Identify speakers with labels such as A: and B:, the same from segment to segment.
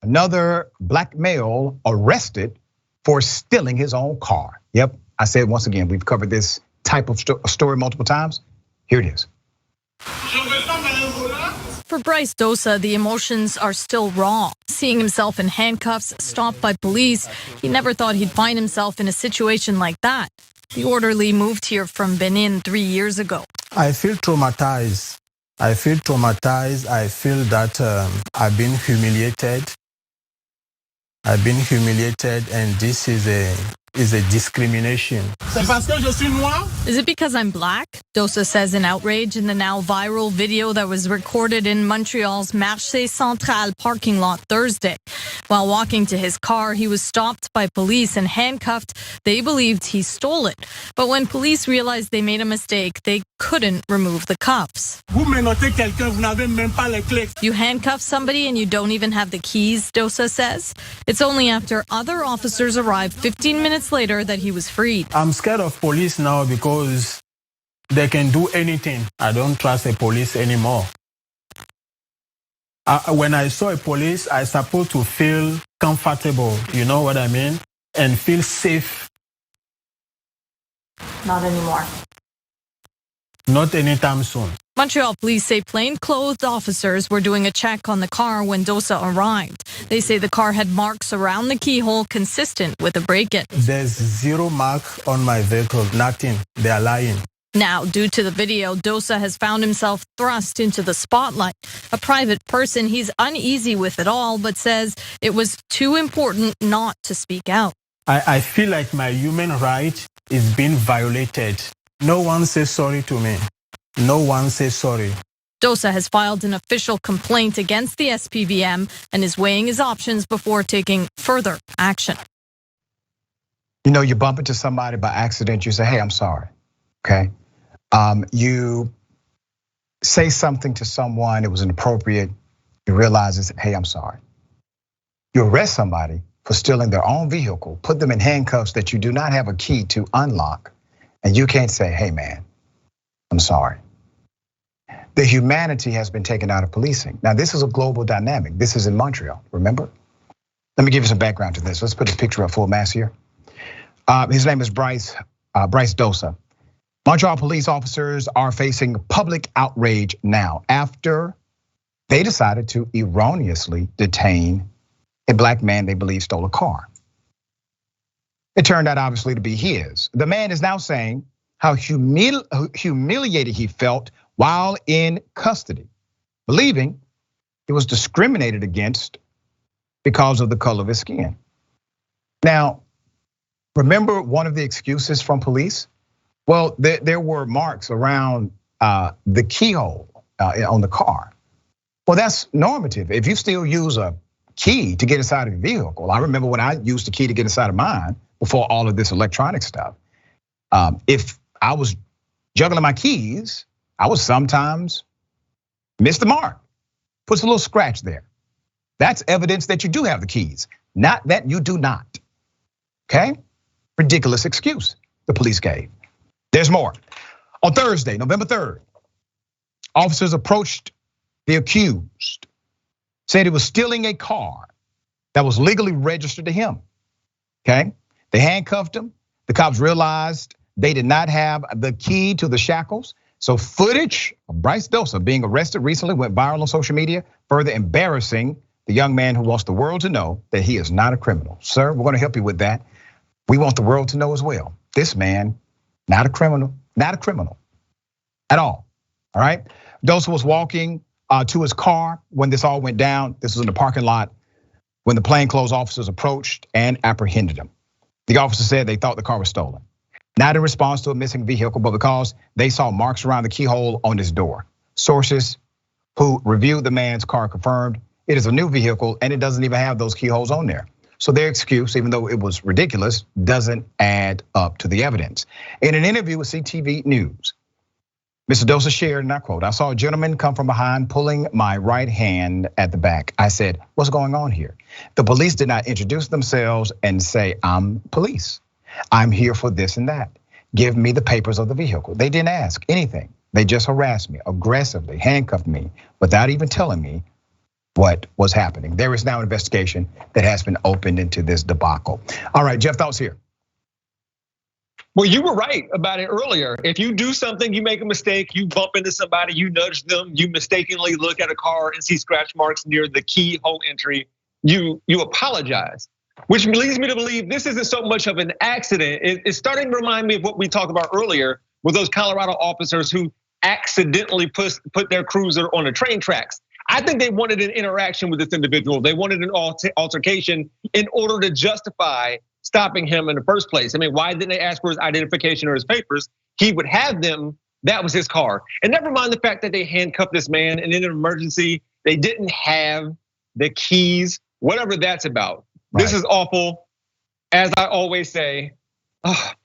A: another black male arrested for stealing his own car. Yep, I said once again, we've covered this type of story multiple times. Here it is.
B: For Brice Dossa, the emotions are still raw. Seeing himself in handcuffs, stopped by police, he never thought he'd find himself in a situation like that. The orderly moved here from Benin 3 years ago.
C: I feel traumatized. I feel that I've been humiliated. And this is a discrimination.
B: Is it because I'm black? Dossa says in outrage in the now viral video that was recorded in Montreal's Marché Central parking lot Thursday. While walking to his car, he was stopped by police and handcuffed. They believed he stole it. But when police realized they made a mistake, they couldn't remove the cuffs. You handcuff somebody and you don't even have the keys, Dossa says. It's only after other officers arrived 15 minutes later that he was freed.
C: I'm scared of police now because they can do anything. I don't trust the police anymore. When I saw a police, I supposed to feel comfortable, you know what I mean? And feel safe.
B: Not anymore.
C: Not anytime soon.
B: Montreal police say plainclothed officers were doing a check on the car when Dossa arrived. They say the car had marks around the keyhole consistent with a break-in.
C: There's zero mark on my vehicle, nothing. They are lying.
B: Now, due to the video, Dossa has found himself thrust into the spotlight. A private person, he's uneasy with it all, but says it was too important not to speak out.
C: I feel like my human right is being violated. No one says sorry to me. No one says sorry.
B: Dossa has filed an official complaint against the SPVM and is weighing his options before taking further action.
A: You know, you bump into somebody by accident, you say, hey, I'm sorry, okay? You say something to someone, it was inappropriate, you realize it's, hey, I'm sorry. You arrest somebody for stealing their own vehicle, put them in handcuffs that you do not have a key to unlock, and you can't say, hey man, I'm sorry. The humanity has been taken out of policing. Now this is a global dynamic. This is in Montreal, remember? Let me give you some background to this. Let's put his picture up full mass here. His name is Brice Dossa. Montreal police officers are facing public outrage now after they decided to erroneously detain a black man they believe stole a car. It turned out obviously to be his. The man is now saying how humiliated he felt while in custody, believing he was discriminated against because of the color of his skin. Now, remember one of the excuses from police? Well, there were marks around the keyhole on the car. Well, that's normative. If you still use a key to get inside of your vehicle, I remember when I used the key to get inside of mine before all of this electronic stuff. If I was juggling my keys, I would sometimes miss the mark, puts a little scratch there. That's evidence that you do have the keys, not that you do not, okay? Ridiculous excuse the police gave. There's more. On Thursday, November 3rd, officers approached the accused, said he was stealing a car that was legally registered to him, okay? They handcuffed him. The cops realized they did not have the key to the shackles. So footage of Brice Dossa being arrested recently went viral on social media, further embarrassing the young man who wants the world to know that he is not a criminal. Sir, we're gonna help you with that. We want the world to know as well. This man, not a criminal at all right? Dossa was walking to his car when this all went down. This was in the parking lot when the plainclothes officers approached and apprehended him. The officer said they thought the car was stolen. Not in response to a missing vehicle, but because they saw marks around the keyhole on his door. Sources who reviewed the man's car confirmed it is a new vehicle and it doesn't even have those keyholes on there. So their excuse, even though it was ridiculous, doesn't add up to the evidence. In an interview with CTV News, Mr. Dossa shared, and I quote, "I saw a gentleman come from behind pulling my right hand at the back. I said, what's going on here? The police did not introduce themselves and say, I'm police. I'm here for this and that. Give me the papers of the vehicle. They didn't ask anything. They just harassed me aggressively, handcuffed me without even telling me what was happening. There is now an investigation that has been opened into this debacle. All right, Jeff, thoughts here.
D: Well, you were right about it earlier. If you do something, you make a mistake, you bump into somebody, you nudge them, you mistakenly look at a car and see scratch marks near the keyhole entry, you apologize. Which leads me to believe this isn't so much of an accident. It's starting to remind me of what we talked about earlier with those Colorado officers who accidentally put their cruiser on the train tracks. I think they wanted an interaction with this individual. They wanted an altercation in order to justify stopping him in the first place. I mean, why didn't they ask for his identification or his papers? He would have them, that was his car. And never mind the fact that they handcuffed this man and in an emergency, they didn't have the keys, whatever that's about. Right. This is awful. As I always say,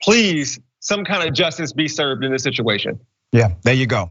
D: please, some kind of justice be served in this situation.
A: Yeah, there you go.